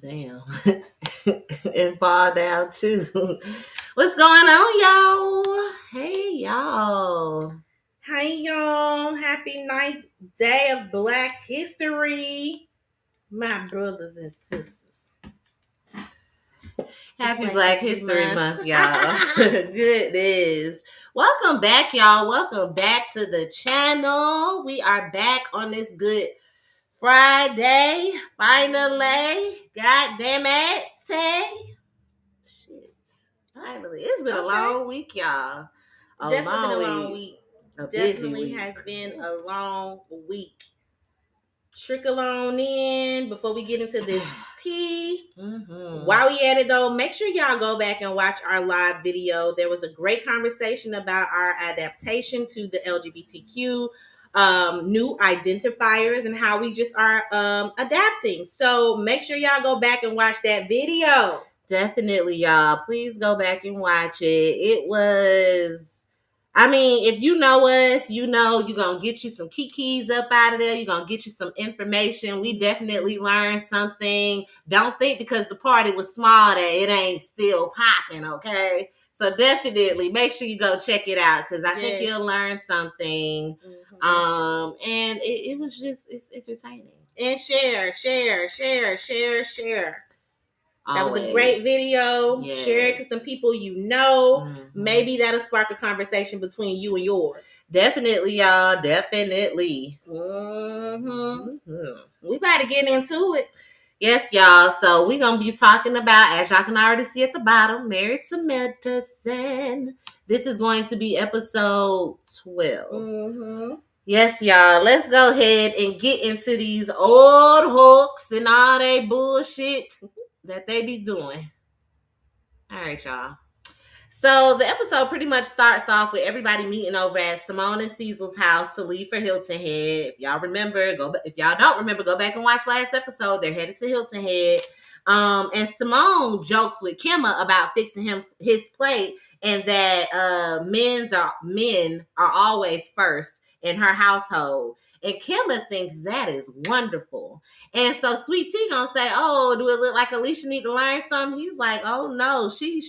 Damn. And fall down too. What's going on, y'all? Hey, y'all. Hey y'all, happy ninth day of Black History, my brothers and sisters. Happy Black History Month, y'all. Goodness. Welcome back, y'all. Welcome back to the channel. We are back on this good Friday. Finally. God damn it. Shit. Finally. It's been a long week, y'all. Definitely been a long week. Definitely has been a long week. Trickle on in before we get into this tea. Mm-hmm. While we at it though, make sure y'all go back and watch our live video. There was a great conversation about our adaptation to the LGBTQ new identifiers and how we just are adapting. So make sure y'all go back and watch that video. Definitely, y'all. Please go back and watch it. It was, if you know us, you know you're going to get you some kikis up out of there. You're going to get you some information. We definitely learned something. Don't think because the party was small that it ain't still popping, okay? So definitely make sure you go check it out because I think you'll learn something. Mm-hmm. And it was just, it's entertaining. And share. That was a great video. Yes. Share it to some people you know. Mm-hmm. Maybe that'll spark a conversation between you and yours. Definitely, y'all. Definitely. We about to get into it. Yes, y'all. So we're going to be talking about, as y'all can already see at the bottom, Married to Medicine. This is going to be episode 12. Mm-hmm. Yes, y'all. Let's go ahead and get into these old hooks and all that bullshit that they be doing. All right, y'all. So the episode pretty much starts off with everybody meeting over at Simone and Cecil's house to leave for Hilton Head. If y'all remember, if y'all don't remember, go back and watch last episode. They're headed to Hilton Head. And Simone jokes with Kimma about fixing him his plate and that men are always first in her household. And Kimma thinks that is wonderful. And so Sweet Tea gonna say, "Oh, do it look like Alicia need to learn something?" He's like, "Oh no, she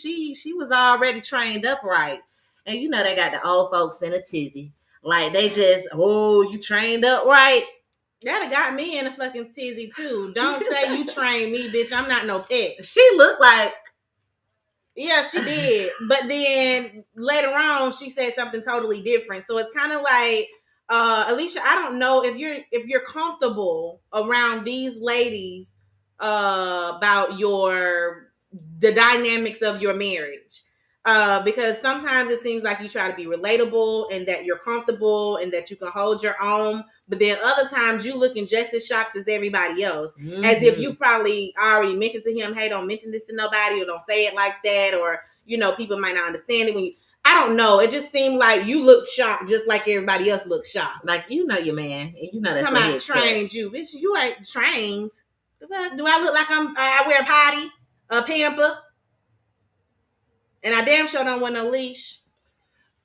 was already trained up right." And you know they got the old folks in a tizzy, like they just, "Oh, you trained up right." That'd got me in a fucking tizzy too. Don't say you trained me, bitch. I'm not no pet. She looked like. Yeah, she did. But then later on, she said something totally different. So it's kind of like, Alicia, I don't know if you're comfortable around these ladies about the dynamics of your marriage. Because sometimes it seems like you try to be relatable and that you're comfortable and that you can hold your own. But then other times you looking just as shocked as everybody else. Mm-hmm. As if you probably already mentioned to him, hey, don't mention this to nobody or don't say it like that. Or, people might not understand it I don't know. It just seemed like you looked shocked just like everybody else looked shocked. Like, your man. And you know that's what I trained you. Bitch, you ain't trained. Do I look like I wear a potty? A pamper? And I damn sure don't want no leash.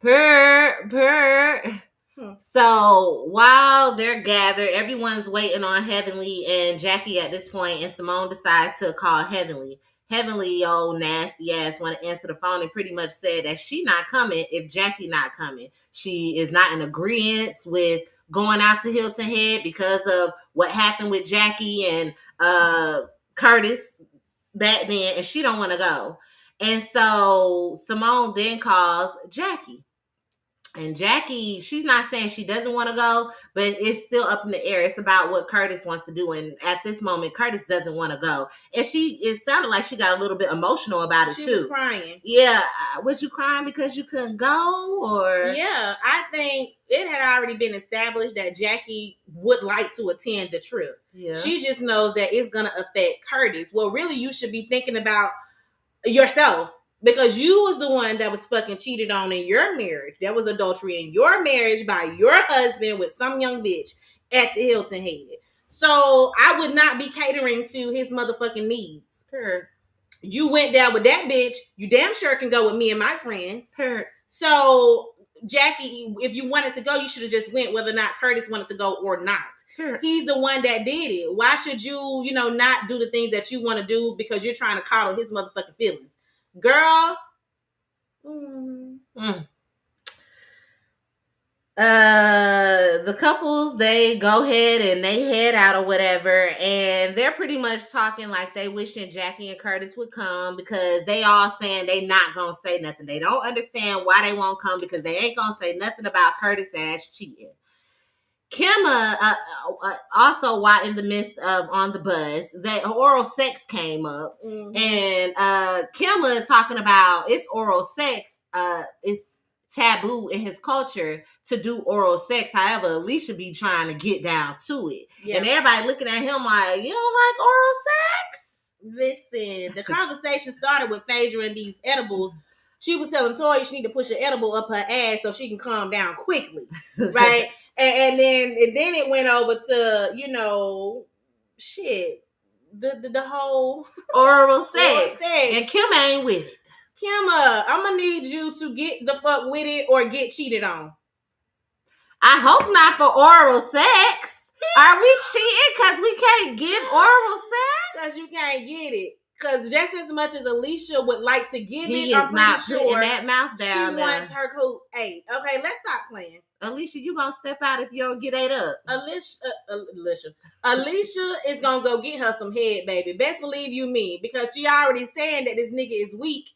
Purr. So while they're gathered, everyone's waiting on Heavenly and Jackie at this point, and Simone decides to call Heavenly. Heavenly, old nasty ass, want to answer the phone and pretty much said that she not coming if Jackie not coming. She is not in agreement with going out to Hilton Head because of what happened with Jackie and Curtis back then, and she don't want to go. And so Simone then calls Jackie. And Jackie, she's not saying she doesn't want to go, but it's still up in the air. It's about what Curtis wants to do. And at this moment, Curtis doesn't want to go. And it sounded like she got a little bit emotional about it, too. She was crying. Yeah. Was you crying because you couldn't go? Or? Yeah, I think it had already been established that Jackie would like to attend the trip. Yeah. She just knows that it's going to affect Curtis. Well, really, you should be thinking about yourself. Because you was the one that was fucking cheated on in your marriage. There was adultery in your marriage by your husband with some young bitch at the Hilton Head. So I would not be catering to his motherfucking needs. Sure. You went down with that bitch. You damn sure can go with me and my friends. Sure. So Jackie, if you wanted to go, you should have just went, whether or not Curtis wanted to go or not. Sure. He's the one that did it. Why should you, not do the things that you want to do because you're trying to coddle his motherfucking feelings? Girl. The couples, they go ahead and they head out or whatever, and they're pretty much talking like they wishing Jackie and Curtis would come because they all saying they not gonna say nothing. They don't understand why they won't come because they ain't gonna say nothing about Curtis ass cheating. Kimma, also while in the midst of on the bus, that oral sex came up, and Kimma talking about it's oral sex. It's taboo in his culture to do oral sex. However, Alicia be trying to get down to it, and everybody looking at him like, you don't like oral sex? Listen, the conversation started with Phaedra and these edibles. She was telling Toya she need to push an edible up her ass so she can calm down quickly, right? And then it went over to, the whole oral sex. And Kim ain't with it. Kimma, I'm gonna need you to get the fuck with it or get cheated on. I hope not for oral sex. Are we cheating because we can't give oral sex? Because you can't get it. Because just as much as Alicia would like to give he it, I'm pretty sure that mouth down she wants her cool 8. Okay, let's stop playing. Alicia, you gonna step out if you don't get 8 up. Alicia is gonna go get her some head, baby. Best believe you me. Because she already saying that this nigga is weak.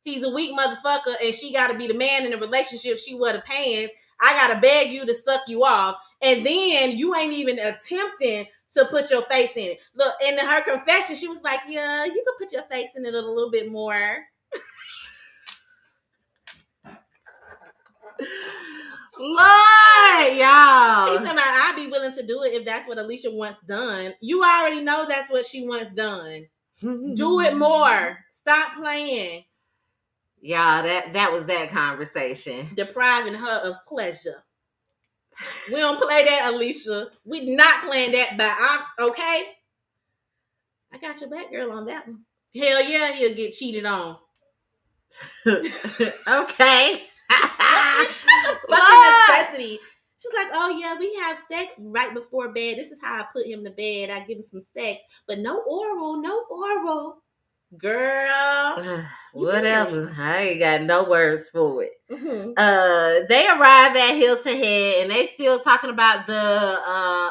He's a weak motherfucker and she gotta be the man in the relationship. She wear the pants. I gotta beg you to suck you off. And then you ain't even attempting to put your face in it. Look, in her confession, she was like, yeah, you can put your face in it a little bit more. Lord, y'all. He's talking about, I'd be willing to do it if that's what Alicia wants done. You already know that's what she wants done. Do it more. Stop playing. Y'all, that was that conversation. Depriving her of pleasure. We don't play that, Alicia. We not playing that okay? I got your back, girl, on that one. Hell yeah, he'll get cheated on. Okay. That's a fucking necessity. She's like, oh yeah, we have sex right before bed. This is how I put him to bed. I give him some sex, but no oral. Girl. Whatever. I ain't got no words for it. Mm-hmm. They arrive at Hilton Head and they still talking about the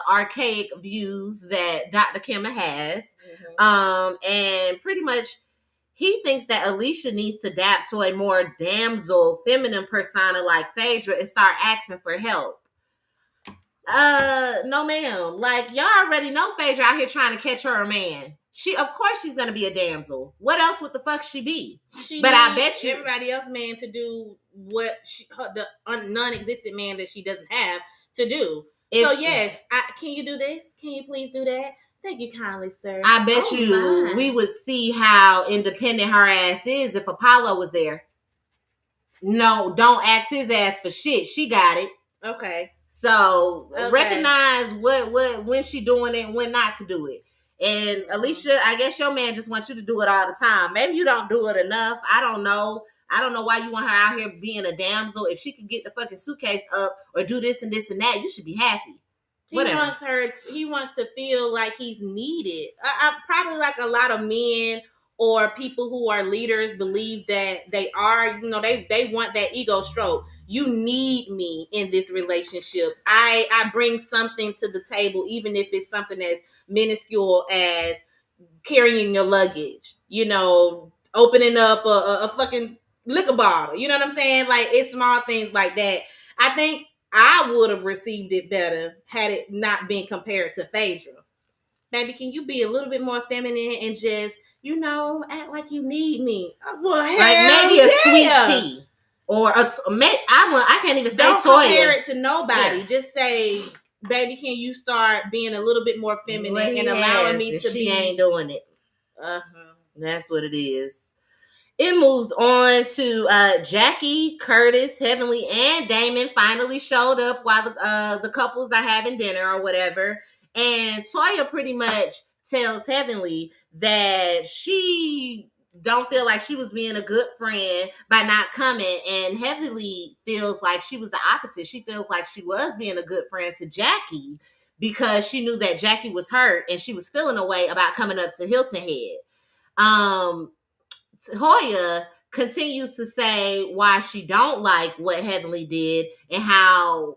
archaic views that Dr. Kimma has. Mm-hmm. And pretty much he thinks that Alicia needs to adapt to a more damsel, feminine persona like Phaedra and start asking for help. No ma'am. Like, y'all already know Phaedra out here trying to catch her a man. Of course she's gonna be a damsel. What else would the fuck she be? But I bet you everybody else man to do what the non-existent man that she doesn't have to do. So yes, can you do this? Can you please do that? Thank you kindly, sir. I bet we would see how independent her ass is if Apollo was there. No, don't ask his ass for shit. She got it. Okay. So recognize what when she doing it and when not to do it. And Alicia, I guess your man just wants you to do it all the time. Maybe you don't do it enough. I don't know why you want her out here being a damsel. If she could get the fucking suitcase up or do this and this and that, you should be happy. He wants to feel like he's needed. I probably like a lot of men or people who are leaders believe that they are, they want that ego stroke. You need me in this relationship. I bring something to the table, even if it's something as minuscule as carrying your luggage, opening up a fucking liquor bottle. You know what I'm saying? Like, it's small things like that. I think I would have received it better had it not been compared to Phaedra. Baby, can you be a little bit more feminine and just, act like you need me? Well, hell like maybe a sweet tea. Or I can't even say don't compare it to nobody. Yeah. Just say, baby, can you start being a little bit more feminine and allowing me to be? She ain't doing it. That's what it is. It moves on to Jackie, Curtis, Heavenly, and Damon finally showed up while the couples are having dinner or whatever. And Toya pretty much tells Heavenly that she don't feel like she was being a good friend by not coming, and Heavenly feels like she was the opposite. She feels like she was being a good friend to Jackie because she knew that Jackie was hurt and she was feeling a way about coming up to Hilton Head. Hoya continues to say why she don't like what Heavenly did and how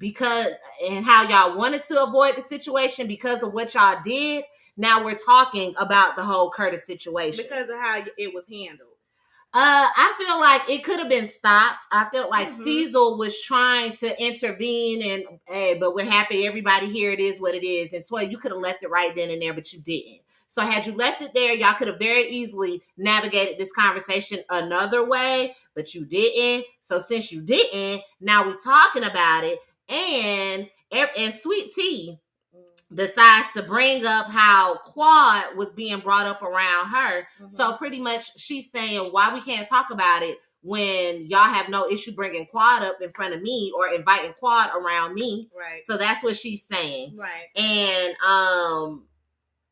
y'all wanted to avoid the situation because of what y'all did. Now we're talking about the whole Curtis situation because of how it was handled. I feel like it could have been stopped. I felt like Cecil was trying to intervene and, hey, but we're happy everybody here. It is what it is. And Toy, you could have left it right then and there, but you didn't. So had you left it there, y'all could have very easily navigated this conversation another way, but you didn't. So since you didn't, now we're talking about it. And Sweet Tea decides to bring up how Quad was being brought up around her. So pretty much she's saying why we can't talk about it when y'all have no issue bringing Quad up in front of me or inviting Quad around me. Right. So that's what she's saying. Right. And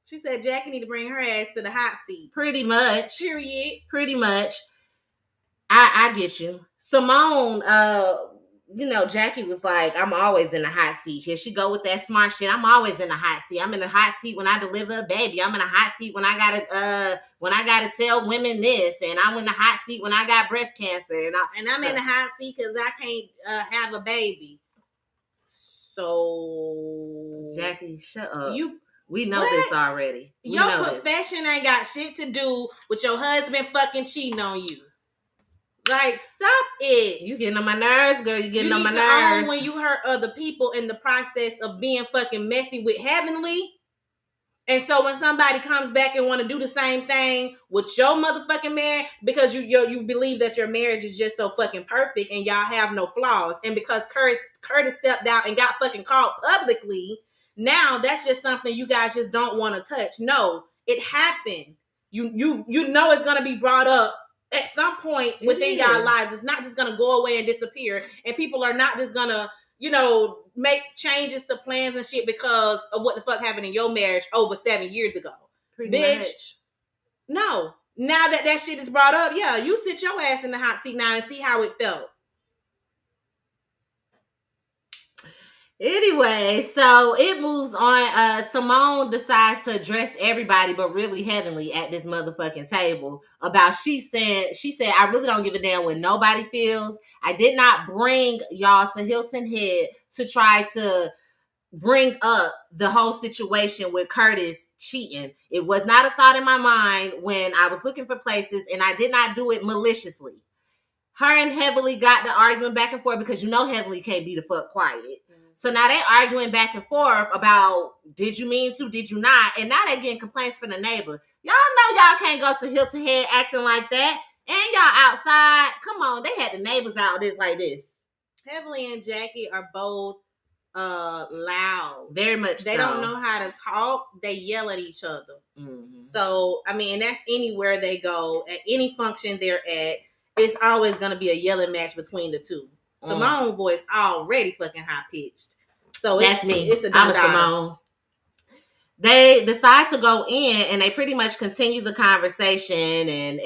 she said Jackie need to bring her ass to the hot seat. Pretty much. Period. Pretty much. I get you. Simone, Jackie was like, I'm always in the hot seat. Here she go with that smart shit. I'm always in the hot seat. I'm in the hot seat when I deliver a baby. I'm in the hot seat when I gotta tell women this, and I'm in the hot seat when I got breast cancer. And I'm in the hot seat because I can't have a baby. So Jackie, shut up. We know this already. Your profession ain't got shit to do with your husband fucking cheating on you. Like, stop it. You getting on my nerves, girl. You getting on my nerves. When you hurt other people in the process of being fucking messy with Heavenly. And so when somebody comes back and want to do the same thing with your motherfucking man, because you believe that your marriage is just so fucking perfect and y'all have no flaws, and because Curtis stepped out and got fucking caught publicly, now that's just something you guys just don't want to touch. No, it happened. You know it's gonna be brought up at some point within y'all lives. It's not just gonna go away and disappear, and people are not just gonna make changes to plans and shit because of what the fuck happened in your marriage over 7 years ago. Pretty much. No. Now that shit is brought up, yeah, you sit your ass in the hot seat now and see how it felt. Anyway, so it moves on. Simone decides to address everybody, but really Heavenly at this motherfucking table about she said, I really don't give a damn what nobody feels. I did not bring y'all to Hilton Head to try to bring up the whole situation with Curtis cheating. It was not a thought in my mind when I was looking for places, and I did not do it maliciously. Her and Heavenly got the arguing back and forth because Heavenly can't be the fuck quiet. So now they arguing back and forth about, did you mean to, did you not? And now they getting complaints from the neighbor. Y'all know y'all can't go to Hilton Head acting like that. And y'all outside. Come on, they had the neighbors out like this. Heavenly and Jackie are both loud. Very much They don't know how to talk. They yell at each other. Mm-hmm. So, I mean, that's anywhere they go. At any function they're at, it's always going to be a yelling match between the two. So my own voice already fucking high pitched. So that's me. I'm a Simone. They decide to go in and they pretty much continue the conversation, and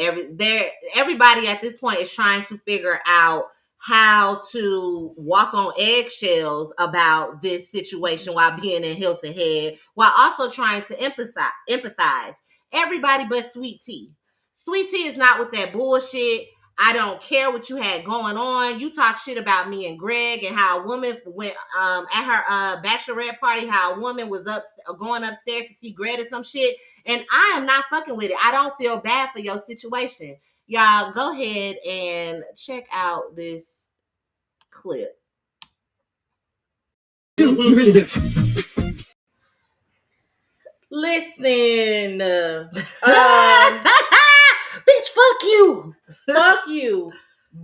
everybody at this point is trying to figure out how to walk on eggshells about this situation while being in Hilton Head, while also trying to empathize. Everybody but Sweet Tea. Sweet Tea is not with that bullshit. I don't care what you had going on. You talk shit about me and Greg and how a woman went at her bachelorette party, how a woman was going upstairs to see Greg or some shit. And I am not fucking with it. I don't feel bad for your situation. Y'all go ahead and check out this clip. Listen. Bitch, fuck you. Fuck you,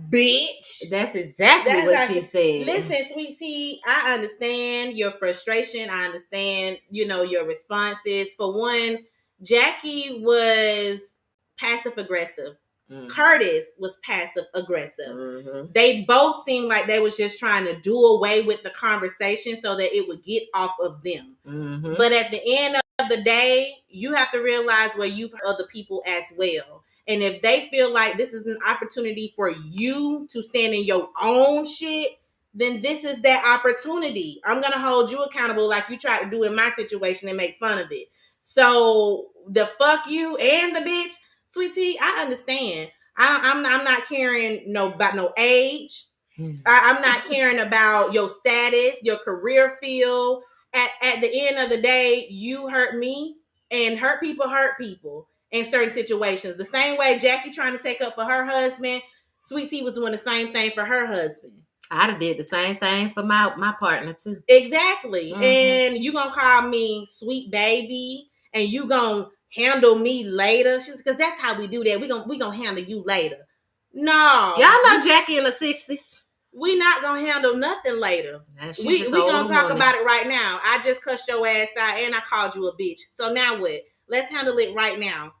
bitch. That's exactly what she said. Listen, Sweet Tea, I understand your frustration. I understand, your responses. For one, Jackie was passive aggressive. Mm-hmm. Curtis was passive aggressive. Mm-hmm. They both seemed like they was just trying to do away with the conversation so that it would get off of them. Mm-hmm. But at the end of the day, you have to realize where you've hurt other people as well. And if they feel like this is an opportunity for you to stand in your own shit, then this is that opportunity. I'm going to hold you accountable like you tried to do in my situation and make fun of it. So the fuck you and the bitch, Sweet Tea, I understand. I'm not caring about no age. I'm not caring about your status, your career field. At the end of the day, you hurt me, and hurt people in certain situations. The same way Jackie trying to take up for her husband, Sweet Tea was doing the same thing for her husband. I'd have did the same thing for my partner too. Exactly. Mm-hmm. And you gonna call me sweet baby, and you gonna handle me later? Because that's how we do that. We gonna handle you later. No, y'all know Jackie in the 60s. We not gonna handle nothing later. We gonna talk about it right now. I just cussed your ass out and I called you a bitch. So now what? Let's handle it right now.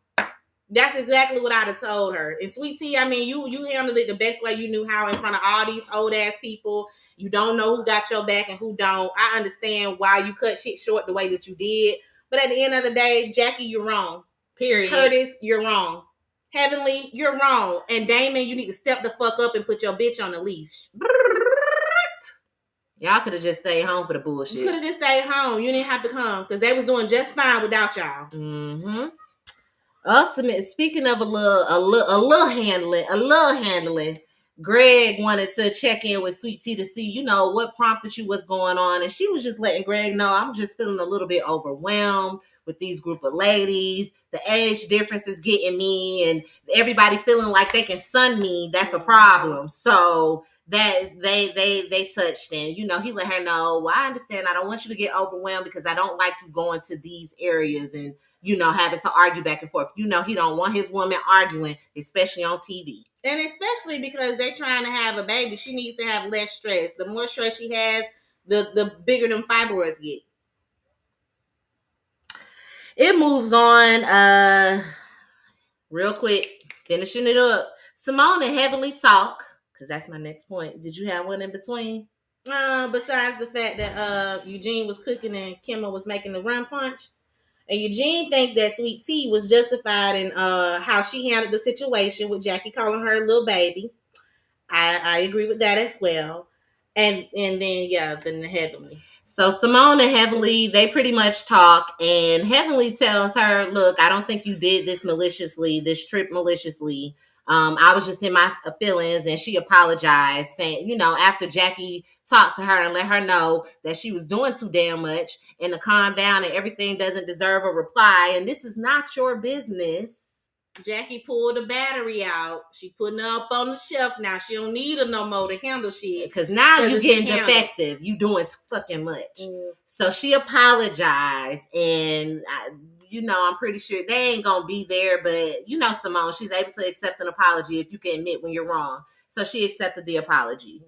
That's exactly what I'd have told her. And Sweet Tea, I mean, you handled it the best way you knew how in front of all these old ass people. You don't know who got your back and who don't. I understand why you cut shit short the way that you did. But at the end of the day, Jackie, you're wrong. Period. Curtis, you're wrong. Heavenly, you're wrong. And Damon, you need to step the fuck up and put your bitch on the leash. Y'all could have just stayed home for the bullshit. You could have just stayed home. You didn't have to come because they was doing just fine without y'all. Mm-hmm. Ultimate. Speaking of a little handling, Greg wanted to check in with Sweet Tea to see, what prompted you, what's going on, and she was just letting Greg know, I'm just feeling a little bit overwhelmed with these group of ladies. The age difference is getting me, and everybody feeling like they can sun me. That's a problem. So that they touched, and he let her know, well, I understand. I don't want you to get overwhelmed because I don't like you going to these areas and having to argue back and forth. He don't want his woman arguing, especially on TV. And especially because they're trying to have a baby. She needs to have less stress. The more stress she has, the bigger them fibroids get. It moves on. Real quick, finishing it up. Simone and Heavenly talk, because that's my next point. Did you have one in between? Besides the fact that Eugene was cooking and Kimma was making the rum punch. And Eugene thinks that Sweet Tea was justified in how she handled the situation with Jackie calling her little baby. I agree with that as well. And then the Heavenly. So Simone and Heavenly, they pretty much talk, and Heavenly tells her, look, I don't think you did this trip maliciously. I was just in my feelings, and she apologized, saying, after Jackie talked to her and let her know that she was doing too damn much and to calm down and everything doesn't deserve a reply, and this is not your business. Jackie pulled the battery out. She putting her up on the shelf now. She don't need her no more to handle shit. Because now you getting defective. You doing fucking much. So she apologized, and I'm pretty sure they ain't gonna be there, but Simone, she's able to accept an apology if you can admit when you're wrong. So she accepted the apology.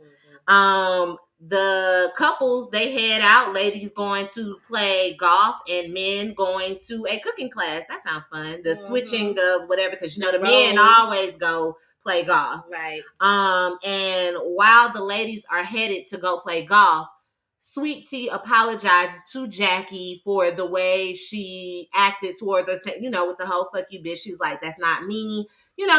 The couples, they head out, ladies going to play golf and men going to a cooking class. That sounds fun. The switching of whatever, because the men always go play golf. Right. And while the ladies are headed to go play golf, Sweet Tea apologizes to Jackie for the way she acted towards her, with the whole fuck you bitch. She was like, that's not me.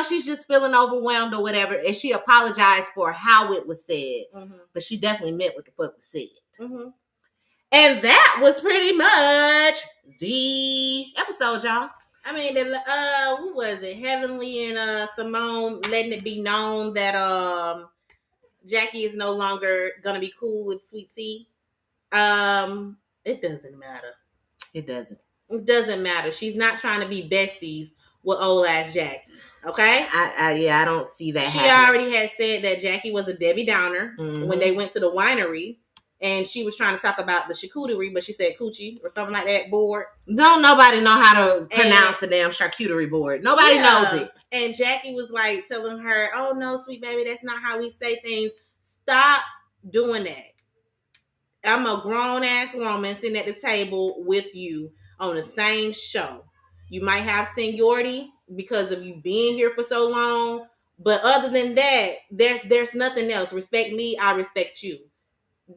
She's just feeling overwhelmed or whatever. And she apologized for how it was said. But she definitely meant what the fuck was said. And that was pretty much the episode, y'all. I mean, who was it? Heavenly and Simone letting it be known that Jackie is no longer going to be cool with Sweet Tea. It doesn't matter. It doesn't matter. She's not trying to be besties with old ass Jackie. Okay. I don't see that. She already had said that Jackie was a Debbie Downer when they went to the winery, and she was trying to talk about the charcuterie, but she said coochie or something like that board. Don't nobody know how to pronounce the damn charcuterie board. Nobody knows it. And Jackie was like telling her, "Oh no, sweet baby, that's not how we say things. Stop doing that. I'm a grown ass woman sitting at the table with you on the same show. You might have seniority because of you being here for so long, but other than that, there's nothing else. Respect me, I respect you.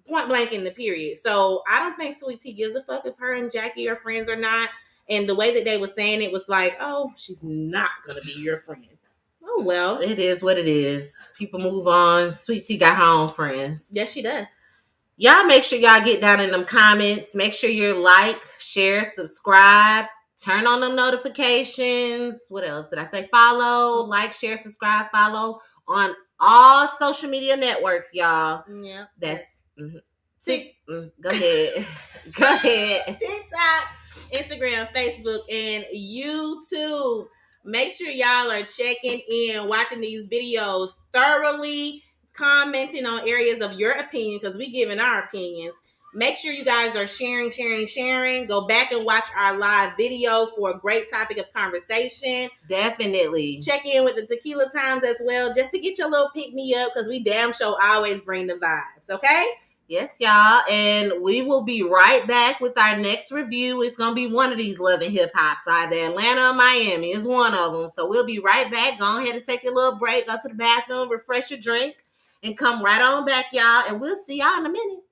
Point blank in the period." So I don't think Sweet Tea gives a fuck if her and Jackie are friends or not. And the way that they were saying it was like, oh, she's not going to be your friend. Oh, well. It is what it is. People move on. Sweet Tea got her own friends. Yes, she does. Y'all make sure y'all get down in them comments. Make sure you like, share, subscribe. Turn on them notifications. What else did I say? Follow, like, share, subscribe, follow on all social media networks, y'all. Yeah. That's go ahead. Go ahead. TikTok, Instagram, Facebook, and YouTube. Make sure y'all are checking in, watching these videos thoroughly, commenting on areas of your opinion, because we giving our opinions. Make sure you guys are sharing. Go back and watch our live video for a great topic of conversation. Definitely. Check in with the Tequila Times as well, just to get your little pick me up, because we damn sure always bring the vibes, okay? Yes, y'all. And we will be right back with our next review. It's going to be one of these Love and Hip Hops. Either Atlanta or Miami is one of them. So we'll be right back. Go ahead and take your little break. Go to the bathroom, refresh your drink, and come right on back, y'all. And we'll see y'all in a minute.